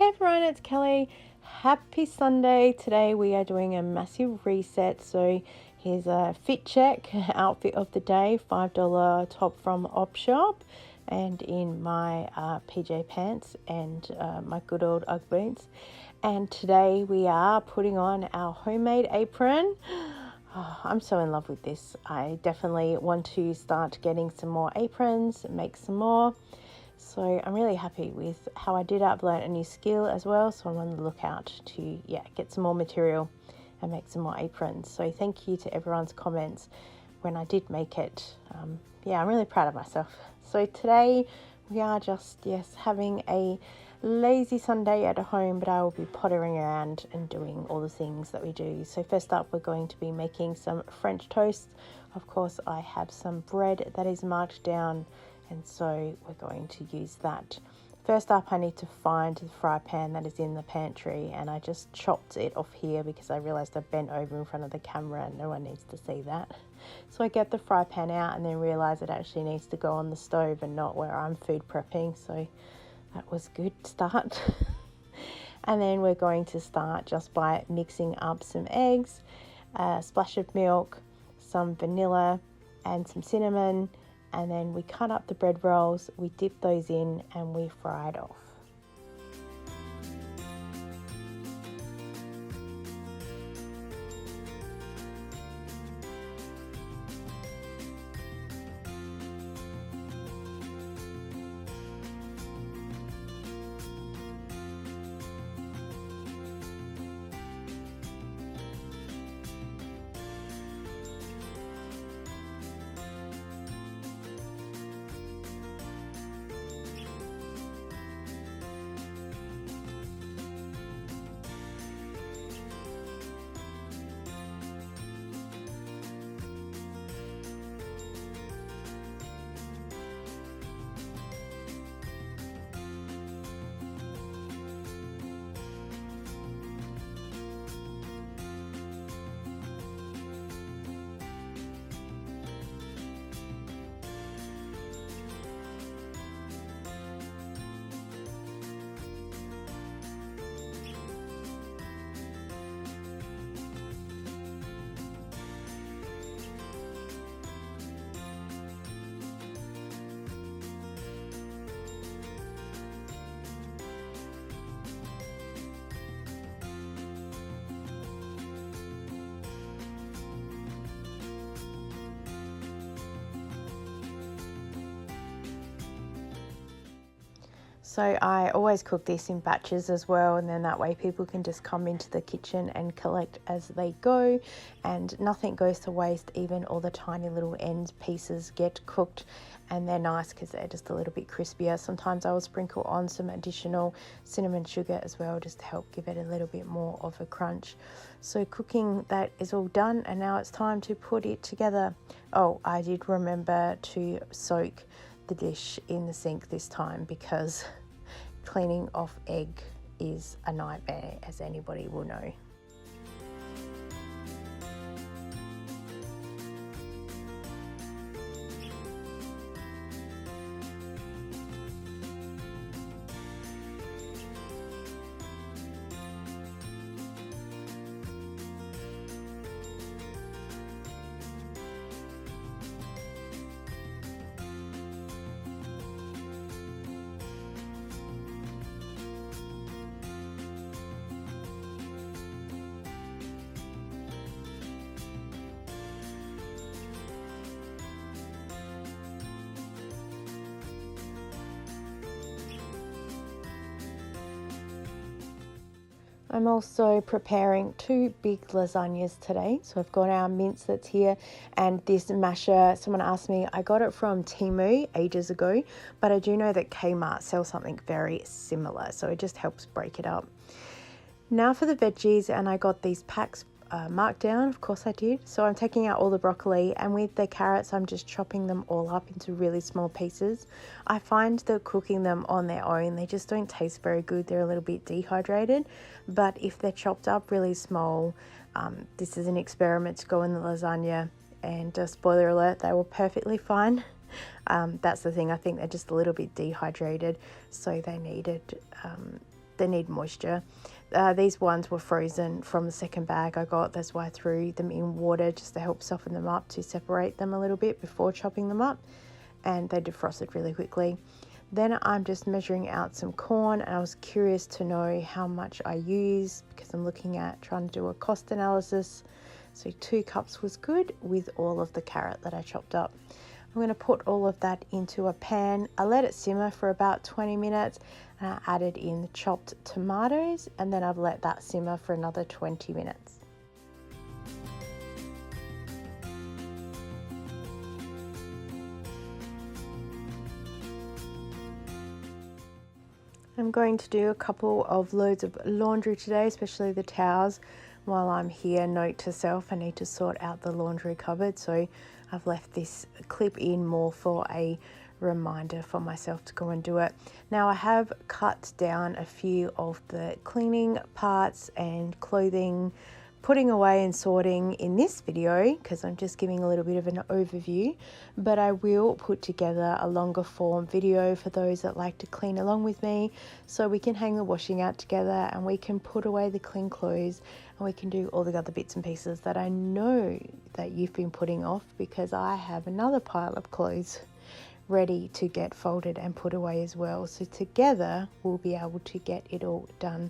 Hey everyone, it's Kelly. Happy Sunday. Today we are doing a massive reset. So here's a fit check outfit of the day, $5 top from Op Shop, and in my PJ pants and my good old Ugg boots. And today we are putting on our homemade apron. Oh, I'm so in love with this. I definitely want to start getting some more aprons, make some more. So I'm really happy with how I did it. I've learned a new skill as well, so I'm on the lookout to get some more material and make some more aprons. So thank you to everyone's comments when I did make it. I'm really proud of myself. So today we are just having a lazy Sunday at home, but I will be pottering around and doing all the things that we do. So first up, we're going to be making some French toast. Of course, I have some bread that is marked down, and so we're going to use that. First up, I need to find the fry pan that is in the pantry, and I just chopped it off here because I realized I bent over in front of the camera and no one needs to see that. So I get the fry pan out and then realize it actually needs to go on the stove and not where I'm food prepping, so that was a good start. And then we're going to start just by mixing up some eggs, a splash of milk, some vanilla and some cinnamon, and then we cut up the bread rolls, we dip those in and we fry it off. So I always cook this in batches as well, and then that way people can just come into the kitchen and collect as they go, and nothing goes to waste. Even all the tiny little end pieces get cooked, and they're nice because they're just a little bit crispier. Sometimes I will sprinkle on some additional cinnamon sugar as well, just to help give it a little bit more of a crunch. So cooking that is all done, and now it's time to put it together. Oh, I did remember to soak the dish in the sink this time because cleaning off egg is a nightmare, as anybody will know. I'm also preparing 2 big lasagnas today. So I've got our mince that's here, and this masher, someone asked me, I got it from Temu ages ago, but I do know that Kmart sells something very similar, so it just helps break it up. Now for the veggies, and I got these packs marked down, of course I did. So I'm taking out all the broccoli, and with the carrots I'm just chopping them all up into really small pieces. I find that cooking them on their own, they just don't taste very good. They're a little bit dehydrated, but if they're chopped up really small, this is an experiment to go in the lasagna, and spoiler alert, they were perfectly fine. That's the thing, I think they're just a little bit dehydrated, so they needed they need moisture. These ones were frozen from the second bag I got. That's why I threw them in water just to help soften them up, to separate them a little bit before chopping them up, and they defrosted really quickly. Then I'm just measuring out some corn, and I was curious to know how much I use because I'm looking at trying to do a cost analysis. So 2 cups was good with all of the carrot that I chopped up. I'm going to put all of that into a pan. I let it simmer for about 20 minutes and I added in the chopped tomatoes, and then I've let that simmer for another 20 minutes. I'm going to do a couple of loads of laundry today, especially the towels. While I'm here, note to self, I need to sort out the laundry cupboard, so I've left this clip in more for a reminder for myself to go and do it. Now I have cut down a few of the cleaning parts and clothing, putting away and sorting in this video because I'm just giving a little bit of an overview, but I will put together a longer form video for those that like to clean along with me, so we can hang the washing out together and we can put away the clean clothes and we can do all the other bits and pieces that I know that you've been putting off, because I have another pile of clothes ready to get folded and put away as well. So together we'll be able to get it all done.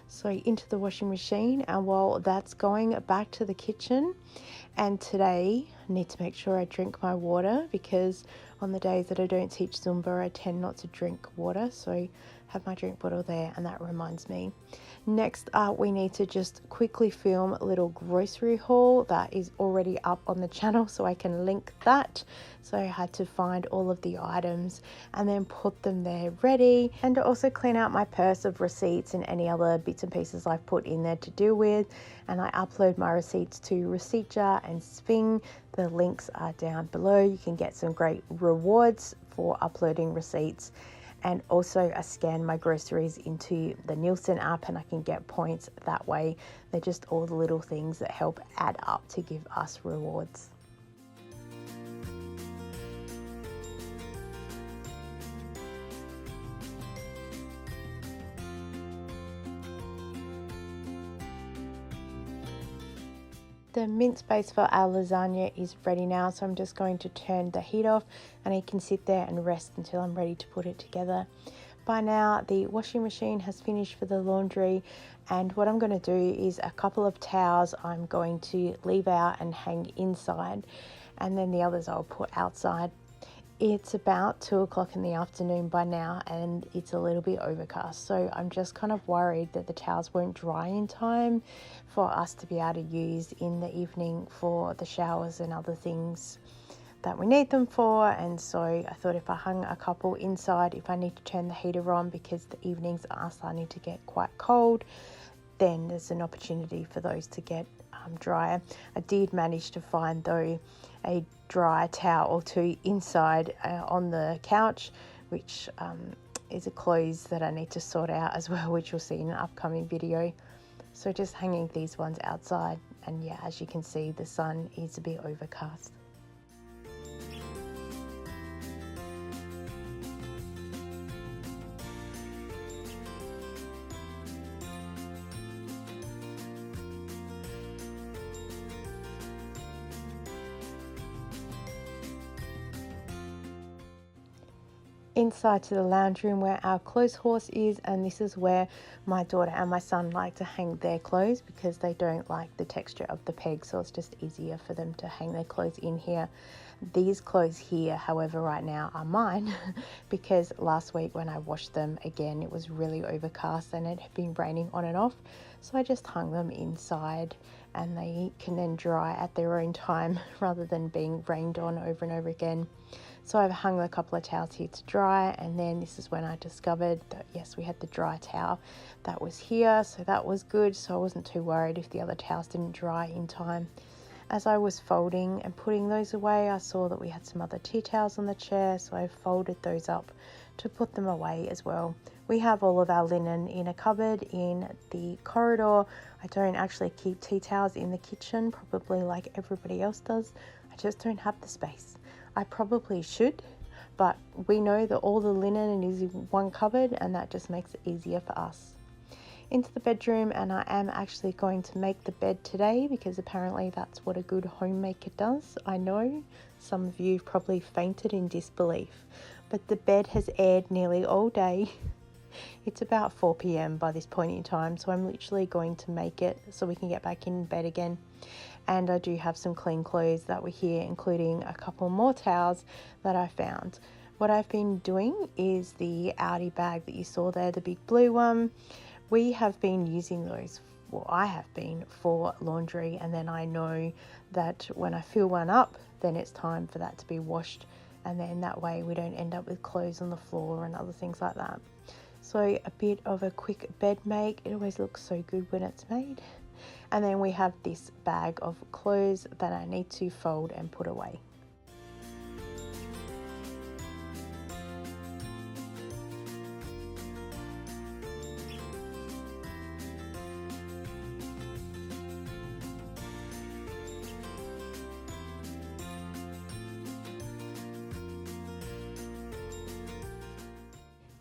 So into the washing machine, and while that's going, back to the kitchen. And today I need to make sure I drink my water, because on the days that I don't teach Zumba I tend not to drink water, so I have my drink bottle there and that reminds me. Next up, we need to just quickly film a little grocery haul that is already up on the channel, so I can link that. So I had to find all of the items and then put them there ready, and to also clean out my purse of receipts and any other bits and pieces I've put in there to deal with. And I upload my receipts to ReceiptJar and Sping. The links are down below. You can get some great rewards for uploading receipts. And also I scan my groceries into the Nielsen app and I can get points that way. They're just all the little things that help add up to give us rewards. The mince base for our lasagna is ready now, so I'm just going to turn the heat off and it can sit there and rest until I'm ready to put it together. By now the washing machine has finished for the laundry, and what I'm going to do is a couple of towels I'm going to leave out and hang inside, and then the others I'll put outside. It's about 2 o'clock in the afternoon by now and it's a little bit overcast, so I'm just kind of worried that the towels won't dry in time for us to be able to use in the evening for the showers and other things that we need them for. And so I thought if I hung a couple inside, if I need to turn the heater on because the evenings are starting to get quite cold, then there's an opportunity for those to get drier. I did manage to find though a dry towel or 2 inside on the couch, which is a clothes that I need to sort out as well, which you'll see in an upcoming video. So just hanging these ones outside, and yeah, as you can see the sun is a bit overcast. Inside to the lounge room where our clothes horse is, and this is where my daughter and my son like to hang their clothes because they don't like the texture of the peg, so it's just easier for them to hang their clothes in here. These clothes here, however, right now are mine because last week when I washed them again it was really overcast and it had been raining on and off, so I just hung them inside and they can then dry at their own time rather than being rained on over and over again. So I've hung a couple of towels here to dry, and then this is when I discovered that yes, we had the dry towel that was here, so that was good, so I wasn't too worried if the other towels didn't dry in time. As I was folding and putting those away, I saw that we had some other tea towels on the chair, so I folded those up to put them away as well. We have all of our linen in a cupboard in the corridor. I don't actually keep tea towels in the kitchen, probably like everybody else does. I just don't have the space. I probably should, but we know that all the linen is in one cupboard and that just makes it easier for us. into the bedroom, and I am actually going to make the bed today because apparently that's what a good homemaker does. I know some of you probably fainted in disbelief, but the bed has aired nearly all day. It's about 4 p.m. by this point in time, so I'm literally going to make it so we can get back in bed again. And I do have some clean clothes that were here, including a couple more towels that I found. What I've been doing is the Aldi bag that you saw there, the big blue one. We have been using those, well, I have been, for laundry, and then I know that when I fill one up, then it's time for that to be washed, and then that way we don't end up with clothes on the floor and other things like that. So a bit of a quick bed make. It always looks so good when it's made. And then we have this bag of clothes that I need to fold and put away.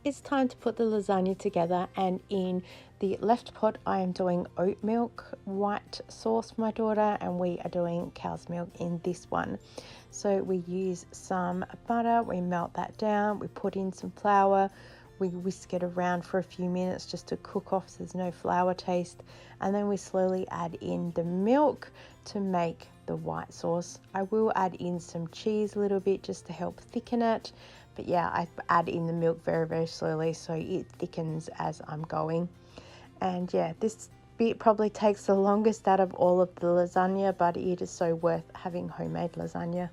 It's time to put the lasagna together, and in the left pot I am doing oat milk white sauce for my daughter, and we are doing cow's milk in this one. So we use some butter, we melt that down, we put in some flour, we whisk it around for a few minutes just to cook off so there's no flour taste, and then we slowly add in the milk to make the white sauce. I will add in some cheese a little bit just to help thicken it. But yeah, I add in the milk very, very slowly so it thickens as I'm going. And yeah, this bit probably takes the longest out of all of the lasagna, but it is so worth having homemade lasagna.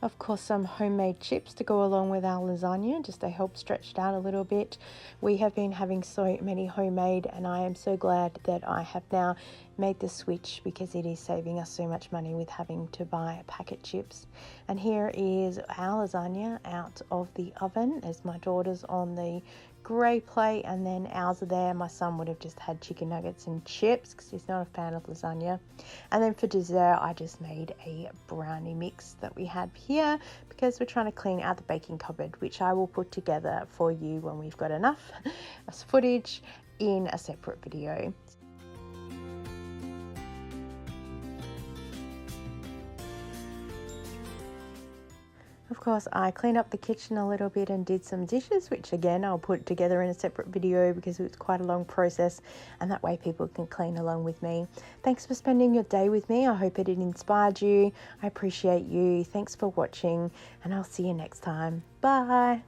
Of course, some homemade chips to go along with our lasagna, just to help stretch it out a little bit. We have been having so many homemade, and I am so glad that I have now made the switch because it is saving us so much money with having to buy packet chips. And here is our lasagna out of the oven as my daughter's on the grey plate, and then ours are there. My son would have just had chicken nuggets and chips because he's not a fan of lasagna. And then for dessert, I just made a brownie mix that we have here because we're trying to clean out the baking cupboard, which I will put together for you when we've got enough footage in a separate video. Of course, I cleaned up the kitchen a little bit and did some dishes, which again, I'll put together in a separate video because it's quite a long process, and that way people can clean along with me. Thanks for spending your day with me. I hope it inspired you. I appreciate you. Thanks for watching, and I'll see you next time. Bye.